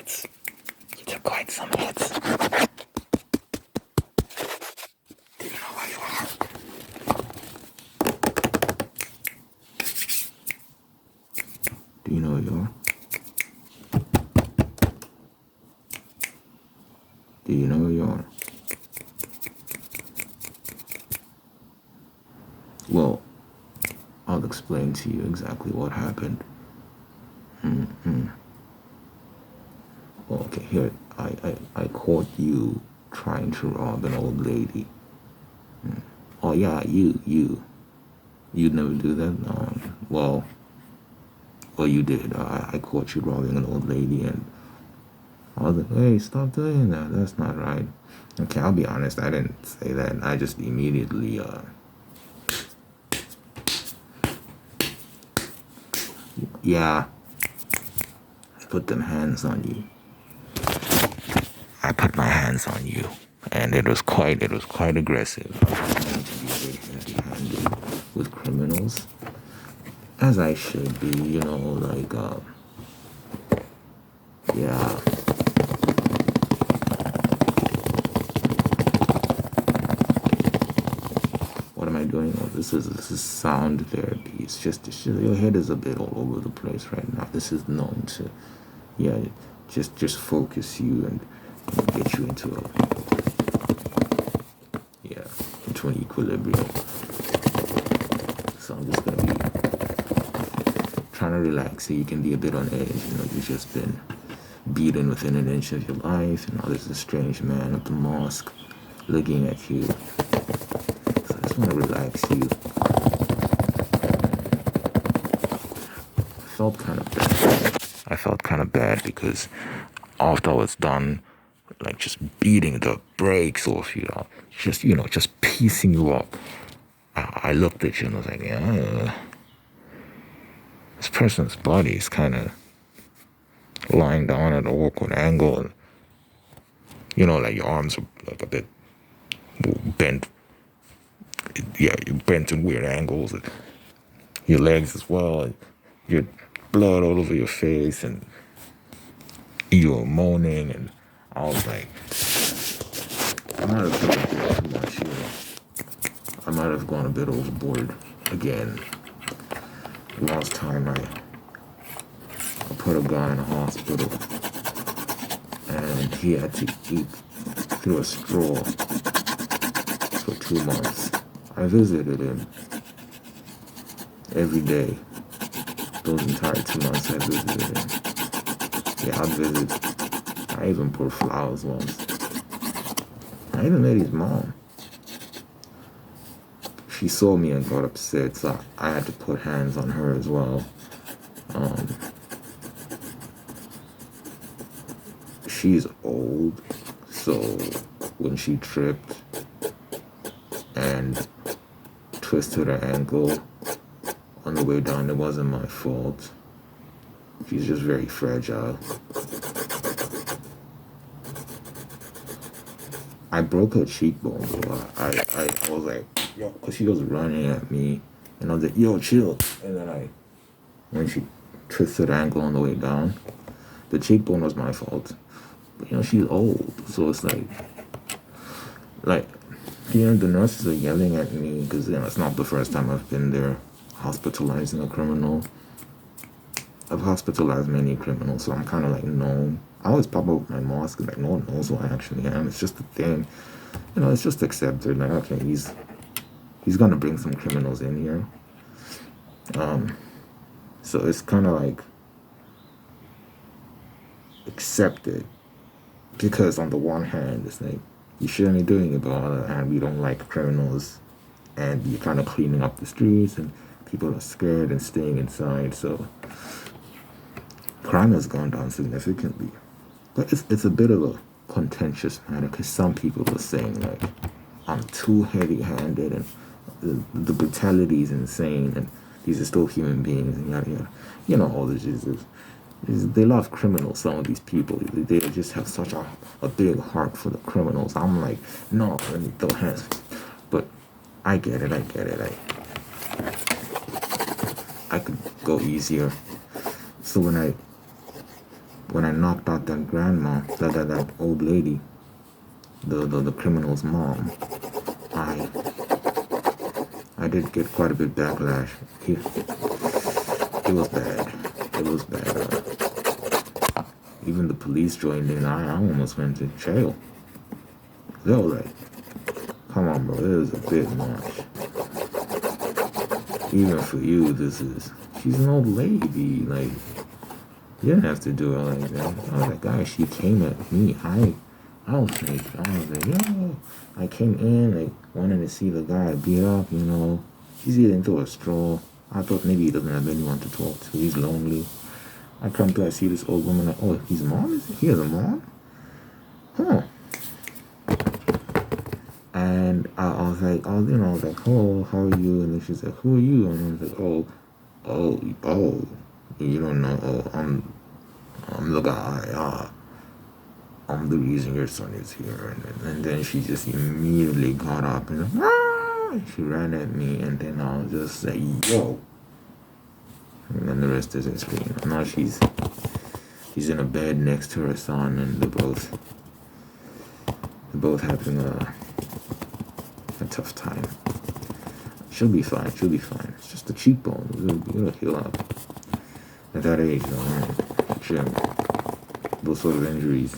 hits. You took quite some hits. Do you know where you are? Do you know where you are? Do you know where you are? Well, I'll explain to you exactly what happened. Well, okay, here, I caught you trying to rob an old lady. Oh, yeah, you'd never do that? No. Well, you did. I caught you robbing an old lady, and I was like, hey, stop doing that. That's not right. Okay, I'll be honest, I didn't say that. I just immediately, yeah, I put them hands on you. I put my hands on you, and it was quite aggressive. I was trying to be very heavy-handed with criminals, as I should be, you know, like, yeah. What am I doing? Oh, this is sound therapy. It's just your head is a bit all over the place right now. This is known to, yeah, just focus you and get you into an equilibrium. So I'm just gonna be trying to relax so you can be a bit on edge. You know, you've just been beaten within an inch of your life, and now there's a strange man at the mosque looking at you. So I just want to relax you. I felt kind of bad because after I was done, like just beating the brakes off you, just piecing you up, I looked at you and I was like, yeah, this person's body is kind of lying down at an awkward angle, and you know, like your arms are like a bit bent. Yeah, you're bent in weird angles, and your legs as well, and your blood all over your face, and you were moaning, and I was like, I might have done a bit too much, you know. I might have gone a bit overboard again. Last time I put a guy in a hospital, and he had to eat through a straw for 2 months. I visited him every day. Those entire 2 months I visited him. Yeah, I'd visit. I even put flowers once. I even met his mom. She saw me and got upset, so I had to put hands on her as well. She's old, so when she tripped and twisted her ankle on the way down, it wasn't my fault. She's just very fragile. I broke her cheekbone, bro. I was like, yo, because she was running at me, and I was like, yo, chill. And then when she twisted her ankle on the way down, the cheekbone was my fault. But, you know, she's old, so it's like, you know, the nurses are yelling at me because, you know, it's not the first time I've been there hospitalizing a criminal. I've hospitalized many criminals, so I'm kind of like known. I always pop up with my mask, like no one knows who I actually am. It's just a thing, you know. It's just accepted. Like, okay, he's gonna bring some criminals in here. So it's kind of like accepted because on the one hand, it's like you shouldn't be doing it, but on the other hand, we don't like criminals, and you're kind of cleaning up the streets, and people are scared and staying inside. So crime has gone down significantly. But it's a bit of a contentious matter because some people are saying, like, I'm too heavy-handed and the brutality is insane and these are still human beings and yada yada. You know, all this is they love criminals, some of these people. They just have such a big heart for the criminals. I'm like, no, let me throw hands. But I get it. I could go easier. So when when I knocked out that grandma, that old lady, the criminal's mom, I did get quite a bit backlash. It was bad. It was bad. Even the police joined in. I almost went to jail. They were like, come on, bro, it was a bit much. Even for you, she's an old lady. Like, you didn't have to do it like that. I was like, guys, she came at me. I was like, yo, I came in, like, wanted to see the guy beat up, you know. She's eating through a straw. I thought maybe he doesn't have anyone to talk to. He's lonely. I come to, I see this old woman, like, oh, his mom? He has a mom? Huh. And I was like, oh, you know, I was like, oh, how are you? And then she's like, who are you? And I was like, oh, you don't know, oh, I'm the guy, I'm the reason your son is here. And then she just immediately got up and she ran at me, and then I was just like, yo. And then the rest is history. Now she's in a bed next to her son, and they're both having a tough time. She'll be fine. It's just the cheekbone. It'll heal up. At that age, though, man. Those sort of injuries,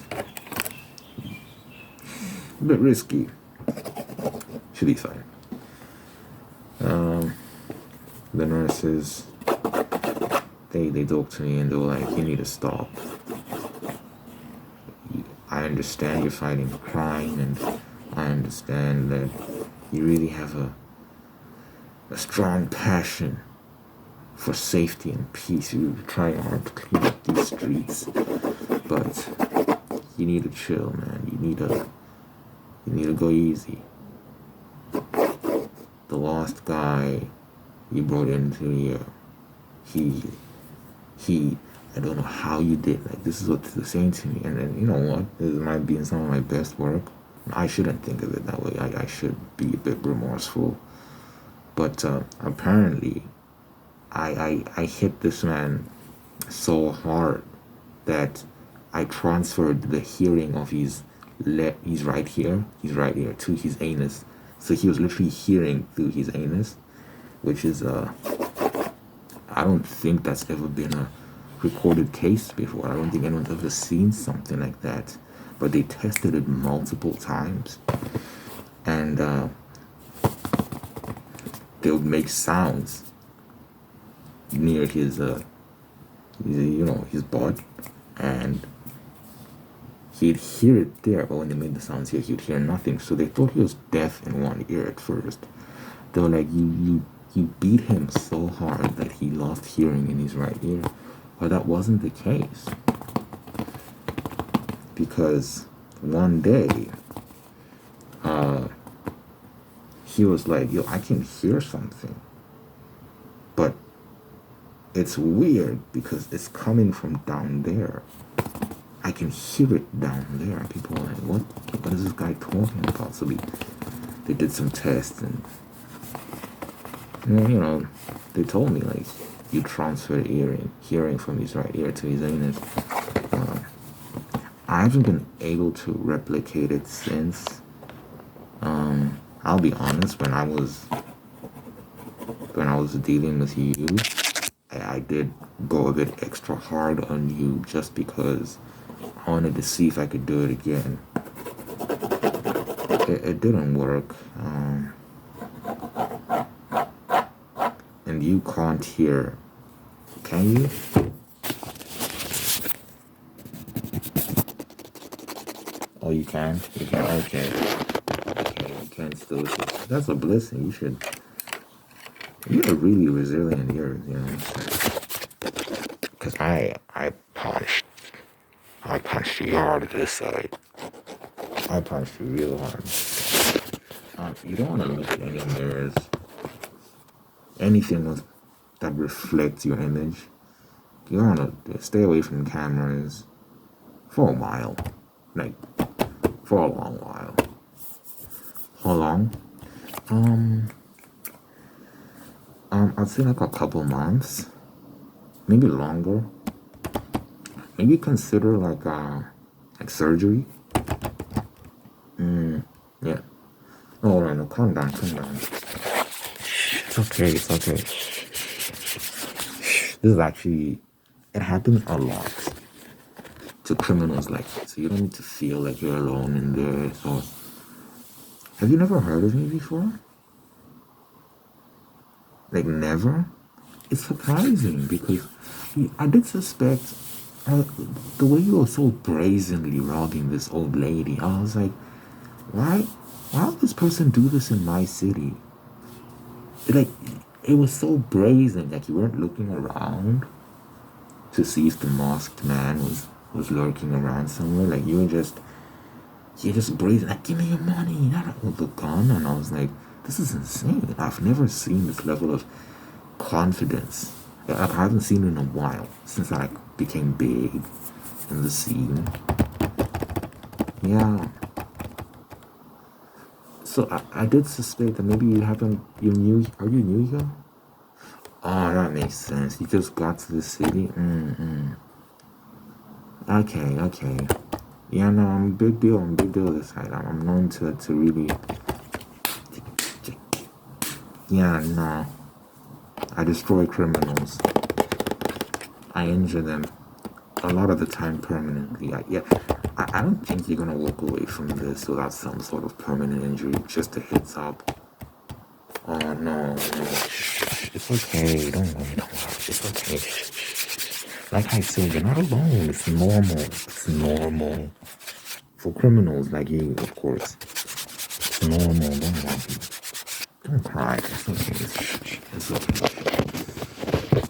a bit risky. She'll be fine. The nurses, they talk to me and they were like, you need to stop. I understand you're fighting crime, and I understand that you really have a strong passion for safety and peace. You're trying hard to clean up these streets, but you need to chill, man. You need to go easy. The lost guy you brought into here, he I don't know how you did. Like, this is what they're saying to me. And then, you know what? This might be in some of my best work. I shouldn't think of it that way. I should be a bit remorseful. But apparently, I hit this man so hard that I transferred the hearing of his right here to his anus. So he was literally hearing through his anus, which is I don't think that's ever been a recorded case before. I don't think anyone's ever seen something like that. But they tested it multiple times, and they would make sounds near his butt, and he'd hear it there, but when they made the sounds here, he'd hear nothing. So they thought he was deaf in one ear at first. They were like, you beat him so hard that he lost hearing in his right ear. But that wasn't the case. Because one day, he was like, yo, I can hear something. But it's weird because it's coming from down there. I can hear it down there. And people were like, what is this guy talking about? So they did some tests, and you know, they told me, like, you transfer hearing from his right ear to his anus. I haven't been able to replicate it since. I'll be honest, when I was dealing with you, I did go a bit extra hard on you just because I wanted to see if I could do it again. It didn't work. And you can't hear, can you? Oh, you can? You can, okay. Okay, you can still hear. That's a blessing. You're really resilient here, you know. Because I punched you hard this side. I punched you real hard. You don't want to look at any mirrors. Anything that reflects your image. You don't want to stay away from cameras for a while. Like, for a long while. How long? I'd say like a couple months. Maybe longer. maybe consider like surgery. Yeah. Oh no, calm down, calm down. It's okay, it's okay. This is actually, it happens a lot to criminals like that. So you don't need to feel like you're alone in there. So, have you never heard of me before? Like never? It's surprising because I did suspect uh, the way you were so brazenly robbing this old lady. I was like, why? Why would this person do this in my city? Like, it was so brazen. Like you weren't looking around to see if the masked man was lurking around somewhere. Like you're just brazen. Like, give me your money, not with the gun. And I was like, this is insane. I've never seen this level of confidence. I haven't seen it in a while since I became big in the scene. Yeah. So I did suspect that maybe you new. Are you new here? Oh, that makes sense. You just got to the city. Okay, okay. Yeah, no, I'm a big deal. I'm a big deal this side. I'm known to really. Yeah, no. I destroy criminals. I injure them a lot of the time permanently. I don't think you're gonna walk away from this without some sort of permanent injury. Just a heads up. Oh no, no. It's okay. Don't worry, don't worry. It's okay. Like I said, you're not alone. It's normal. It's normal. For criminals like you, of course. It's normal. Don't worry. Don't cry. It's okay. It's okay.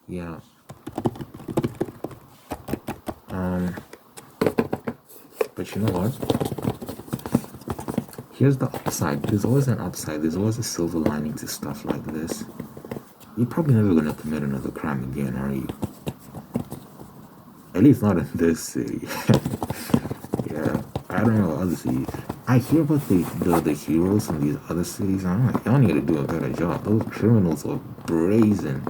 Yeah. But you know what? Here's the upside. There's always an upside. There's always a silver lining to stuff like this. You're probably never gonna commit another crime again, are you? At least not in this city. Yeah, I don't know other cities. I hear about the heroes in these other cities, and I'm like, y'all need to do a better job. Those criminals are brazen.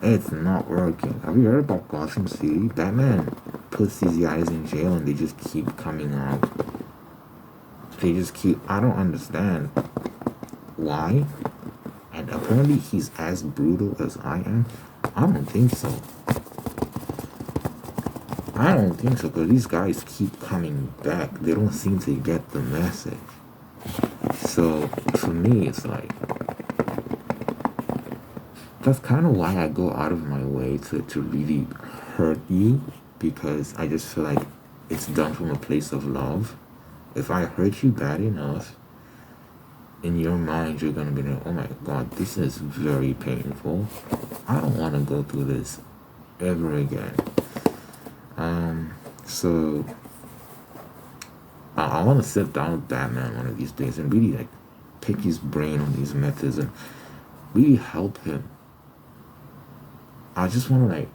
It's not working. Have you heard about Gotham City? Batman puts these guys in jail, and they just keep coming out. They just keep. I don't understand why. And apparently he's as brutal as I am. I don't think so. I don't think so, because these guys keep coming back. They don't seem to get the message. So, for me, it's like, that's kind of why I go out of my way to really hurt you, because I just feel like it's done from a place of love. If I hurt you bad enough, in your mind, you're going to be like, oh my God, this is very painful. I don't want to go through this ever again. So I want to sit down with Batman one of these days and really like pick his brain on these methods and really help him. I just want to like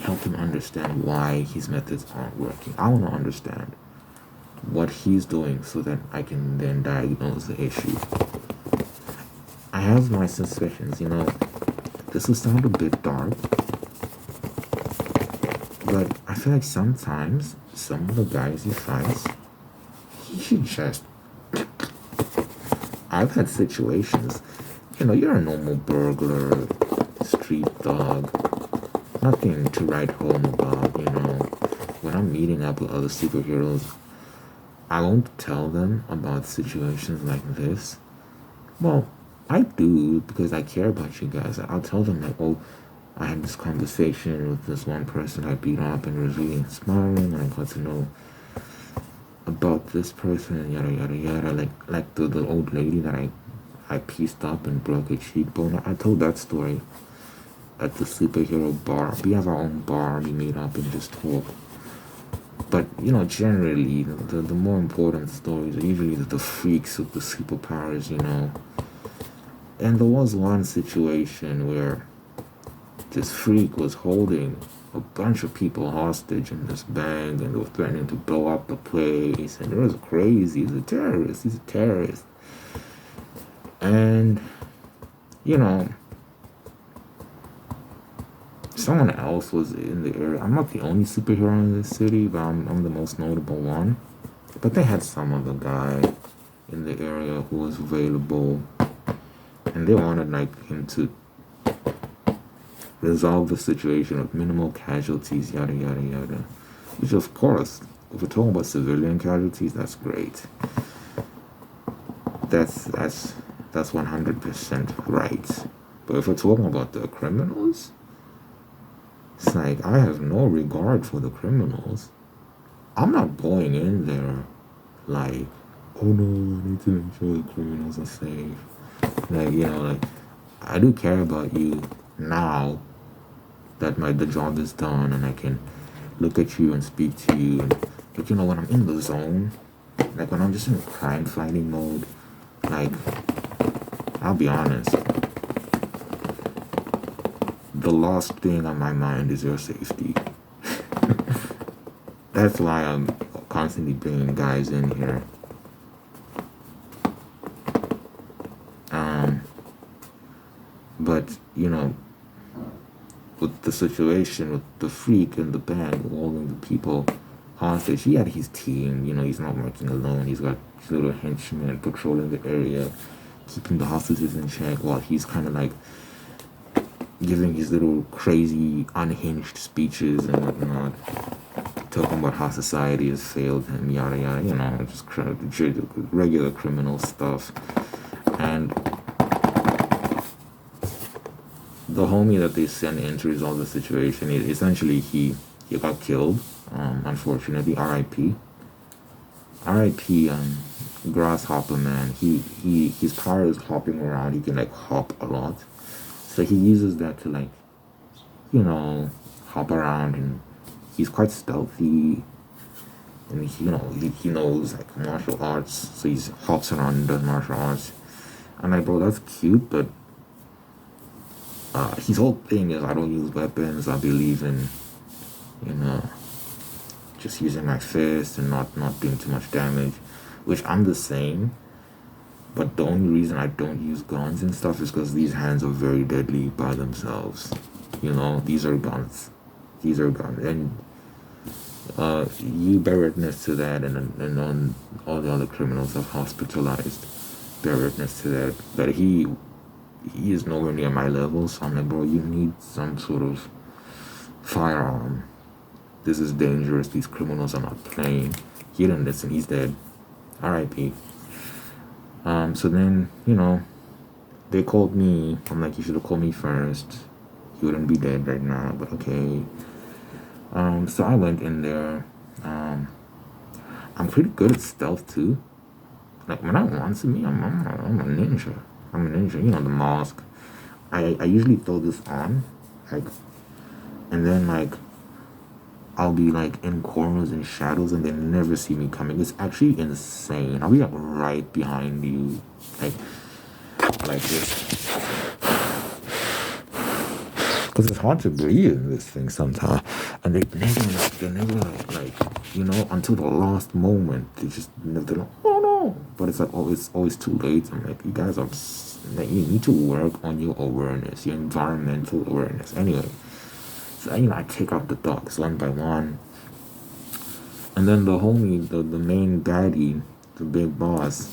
help him understand why his methods aren't working. I want to understand what he's doing so that I can then diagnose the issue. I have my suspicions, you know. This will sound a bit dark, but I feel like sometimes some of the guys he fights, he should just. I've had situations, you know, you're a normal burglar, street dog, nothing to write home about, you know. When I'm meeting up with other superheroes, I won't tell them about situations like this. Well, I do because I care about you guys. I'll tell them like, oh, I had this conversation with this one person I beat up and it was really inspiring, and I got to know about this person and yada yada yada. Like the old lady that I pieced up and broke her cheekbone. I told that story at the superhero bar. We have our own bar. We meet up and just talk. But you know, generally, the more important stories are usually the freaks with the superpowers, you know. And there was one situation where this freak was holding a bunch of people hostage in this bank, and they were threatening to blow up the place, and it was crazy. He's a terrorist. He's a terrorist. And, you know, someone else was in the area. I'm not the only superhero in this city, but I'm the most notable one. But they had some other guy in the area who was available, and they wanted like him to resolve the situation with minimal casualties, yada yada yada. Which of course, if we're talking about civilian casualties, that's great. That's 100% right. But if we're talking about the criminals, it's like I have no regard for the criminals. I'm not going in there like, oh no, I need to make sure the criminals are safe. Like, like I do care about you now that the job is done and I can look at you and speak to you. But when I'm in the zone, like when I'm just in crime fighting mode, like I'll be honest, the last thing on my mind is your safety. That's why I'm constantly bringing guys in here. But with the situation with the freak in the bank holding the people hostage, he had his team. He's not working alone. He's got his little henchmen patrolling the area, keeping the hostages in check while he's kind of like giving his little crazy, unhinged speeches and whatnot, talking about how society has failed him, yada yada, just regular criminal stuff. And the homie that they sent in to resolve the situation, essentially he got killed, unfortunately. R.I.P. R.I.P. Grasshopper Man. His power is hopping around. He can like hop a lot, so he uses that to like, hop around, and he's quite stealthy. And he knows like martial arts, so he hops around and does martial arts. I'm like, bro, that's cute, but his whole thing is I don't use weapons. I believe in, just using my fist and not doing too much damage, which I'm the same. But the only reason I don't use guns and stuff is because these hands are very deadly by themselves. These are guns. These are guns, and you bear witness to that, and all the other criminals I've hospitalized bear witness to that. That he is nowhere near my level, so I'm like, bro, you need some sort of firearm. This is dangerous. These criminals are not playing. He didn't listen. He's dead. R.I.P. So then, they called me. I'm like, you should have called me first. He wouldn't be dead right now, but okay. So I went in there. I'm pretty good at stealth too. Like when I want to me, I'm a ninja. I'm a ninja. The mask. I usually throw this on, like, and then like I'll be like in corners and shadows, and they never see me coming. It's actually insane. I'll be like right behind you, like this. Because it's hard to breathe in this thing sometimes, and they never like until the last moment they're like, oh no, but it's like always too late. I'm like, you guys are like, you need to work on your awareness, your environmental awareness. Anyway, so I take out the dogs one by one, and then the homie, the main baddie, the big boss,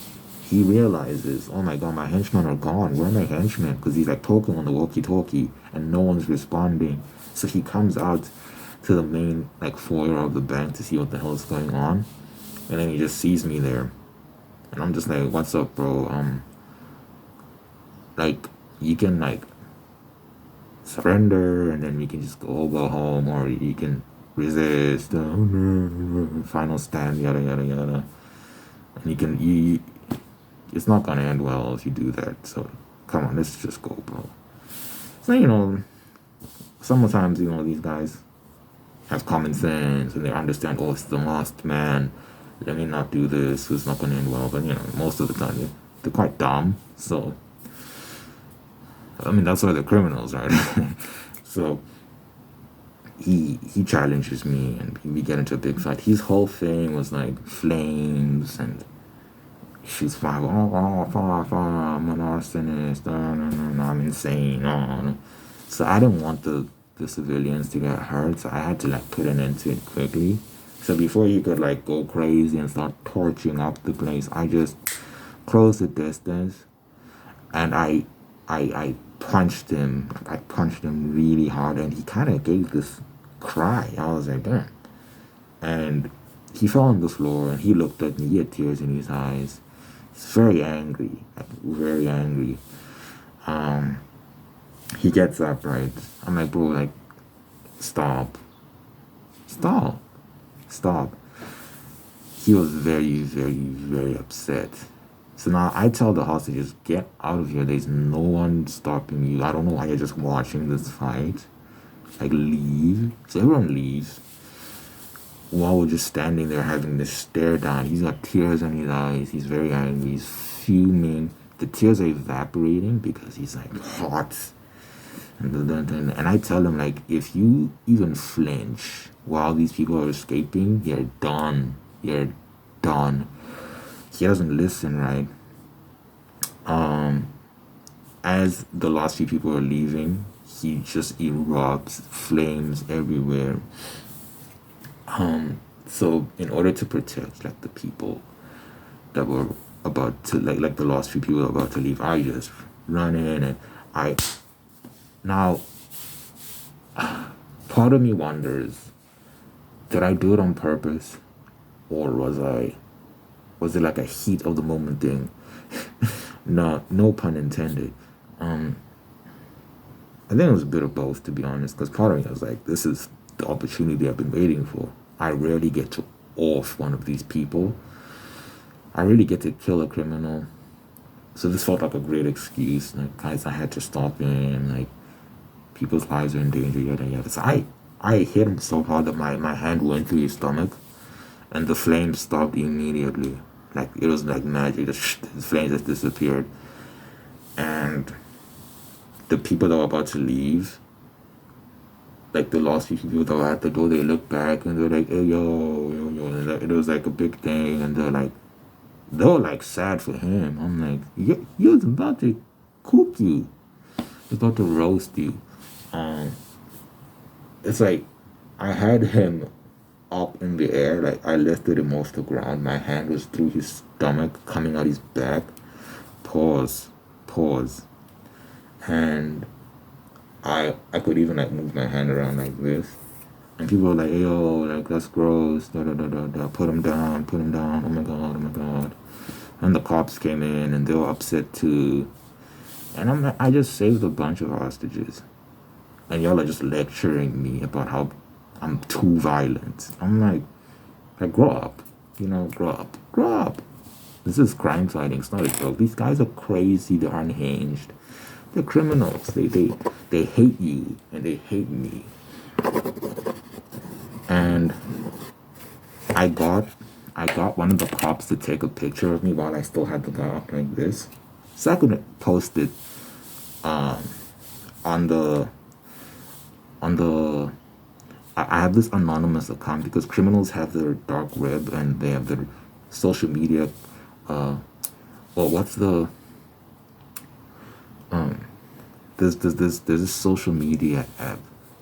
he realizes, oh my god, my henchmen are gone. Where are my henchmen? Because he's like talking on the walkie-talkie and no one's responding. So he comes out to the main like foyer of the bank to see what the hell is going on, and then he just sees me there, and I'm just like, what's up, bro? Like you can like surrender, and then you can just go home, or you can resist. Final stand, yada yada yada. And it's not gonna end well if you do that. So come on, let's just go, bro. So sometimes these guys have common sense and they understand. Oh, it's the last man. Let me not do this. It's not gonna end well. But most of the time they're quite dumb. So that's why they're criminals, right? So he challenges me and we get into a big fight. His whole thing was like flames and she's fire, I'm an arsonist, no, I'm insane, no. So I didn't want the the civilians to get hurt, so I had to like put an end to it quickly. So before he could like go crazy and start torching up the place, I just closed the distance, and I punched him. I punched him really hard, and he kind of gave this cry. I was like, damn. And he fell on the floor, and he looked at me. He had tears in his eyes. He's very angry, like, very angry. He gets up, right? I'm like, bro, like, stop, stop, stop. He was very, very, very upset. So now I tell the hostages, get out of here. There's no one stopping you. I don't know why you're just watching this fight. Like, leave. So everyone leaves. While we're just standing there having this stare down. He's got tears in his eyes. He's very angry. He's fuming. The tears are evaporating because he's like hot. And I tell him, like, if you even flinch while these people are escaping, you're done. You're done. He doesn't listen, right? As the last few people are leaving, he just erupts, flames everywhere. So in order to protect like the people that were about to like the last few people about to leave, I just run in, and now part of me wonders, did I do it on purpose, or was it like a heat of the moment thing? No pun intended. I think it was a bit of both, to be honest, because part of me was like, this is the opportunity I've been waiting for. I rarely get to off one of these people. I really get to kill a criminal. So this felt like a great excuse. Like, guys, I had to stop him. Like, people's lives are in danger, yada yada. So I hit him so hard that my hand went through his stomach, and the flames stopped immediately. Like, it was like magic. The flames just disappeared. And the people that were about to leave, like the last few people that were at the door, they looked back and they're like, hey, yo. And it was like a big thing, and they were like sad for him. I'm like, he was about to cook you. He was about to roast you. It's like, I had him up in the air, like I lifted him off the ground. My hand was through his stomach, coming out his back. Pause. And I could even like move my hand around like this. And people were like, hey, yo, like, that's gross, da da da da da, put him down, oh my god. And the cops came in, and they were upset too. And I just saved a bunch of hostages. And y'all are just lecturing me about how I'm too violent. I'm like, grow up. Grow up. This is crime fighting, it's not a joke. These guys are crazy, they're unhinged. They're criminals. They hate you, and they hate me. And I got one of the cops to take a picture of me while I still had the guy up like this. So I could post it on the I have this anonymous account because criminals have their dark web and they have their social media there's this social media app.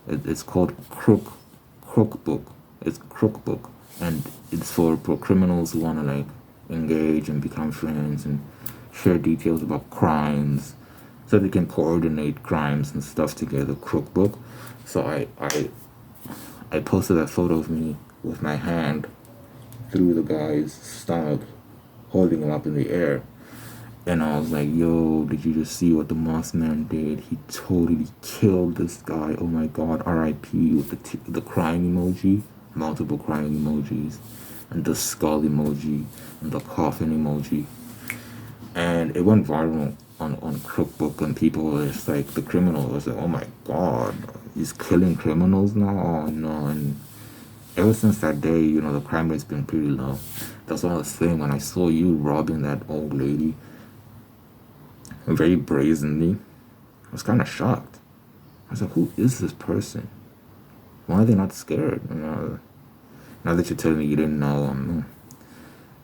It's called Crookbook. It's Crookbook, and it's for criminals who want to like engage and become friends and share details about crimes, so they can coordinate crimes and stuff together. Crookbook. So I posted that photo of me with my hand through the guy's stomach, holding him up in the air. And I was like, yo, did you just see what the Moss Man did? He totally killed this guy. Oh my god, R.I.P. with the crying emoji, multiple crying emojis, and the skull emoji, and the coffin emoji. And it went viral on Crookbook, and people were just like, the criminal was like, oh my god, he's killing criminals now? Oh no. And ever since that day, the crime rate's been pretty low. That's what I was saying when I saw you robbing that old lady very brazenly. I was kind of shocked. I was like, who is this person? Why are they not scared? Now that you're telling me you didn't know,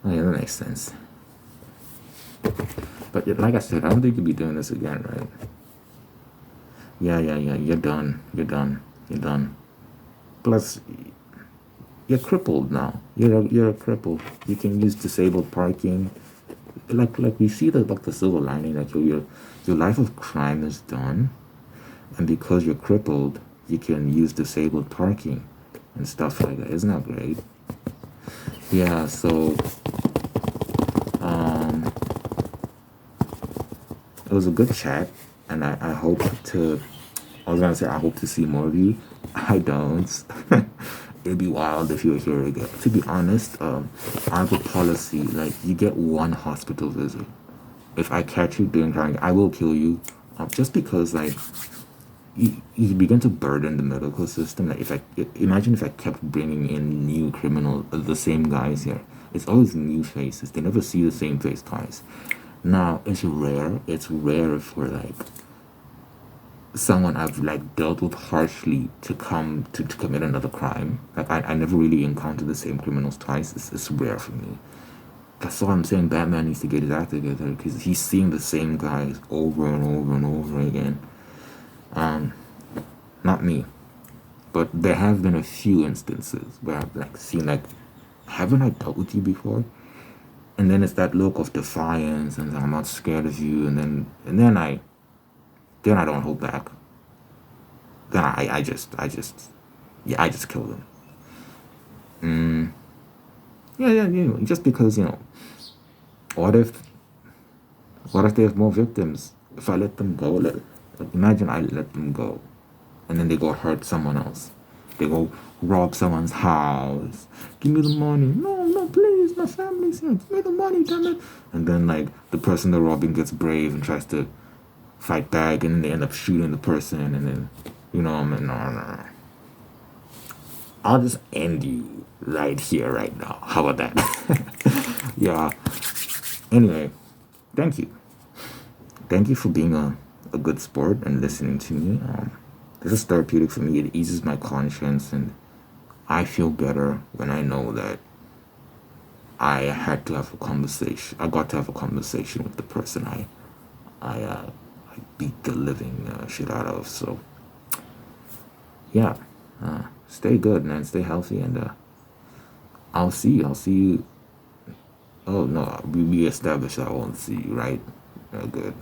oh yeah, that makes sense. But like I said, I don't think you'll be doing this again, right? Yeah, you're done. You're done. Plus, you're crippled now. You're a cripple. You can use disabled parking. Like we see the silver lining. Like your life of crime is done, and because you're crippled, you can use disabled parking and stuff like that. Isn't that great? Yeah. So it was a good chat, and I hope to. I was gonna say I hope to see more of you. I don't. It'd be wild if you were here again. To be honest, I have a policy like you get one hospital visit. If I catch you doing crime, I will kill you. Just because like you begin to burden the medical system. Like if I imagine if I kept bringing in new criminals, the same guys here. It's always new faces. They never see the same face twice. Now it's rare. It's rare for like someone I've like dealt with harshly to come to commit another crime. Like I never really encountered the same criminals twice. It's rare for me. That's why I'm saying Batman needs to get his act together because he's seeing the same guys over and over and over again. Not me, but there have been a few instances where I've like seen like, haven't I dealt with you before? And then it's that look of defiance and I'm not scared of you, and then I don't hold back. Then I just kill them. Yeah, just because what if they have more victims? If I let them go, imagine I let them go, and then they go hurt someone else. They go rob someone's house. Give me the money. No, please, my family's here. Give me the money, damn it. And then like the person they're robbing gets brave and tries to fight back, and then they end up shooting the person, and then I'm like, no. I'll just end you right here, right now. How about that? Yeah. Anyway, thank you. Thank you for being a good sport and listening to me. This is therapeutic for me. It eases my conscience, and I feel better when I know that I had to have a conversation. I got to have a conversation with the person I beat the living shit out of. So, yeah. Stay good, man. Stay healthy, and I'll see you. Oh no, we established I won't see you, right? Good.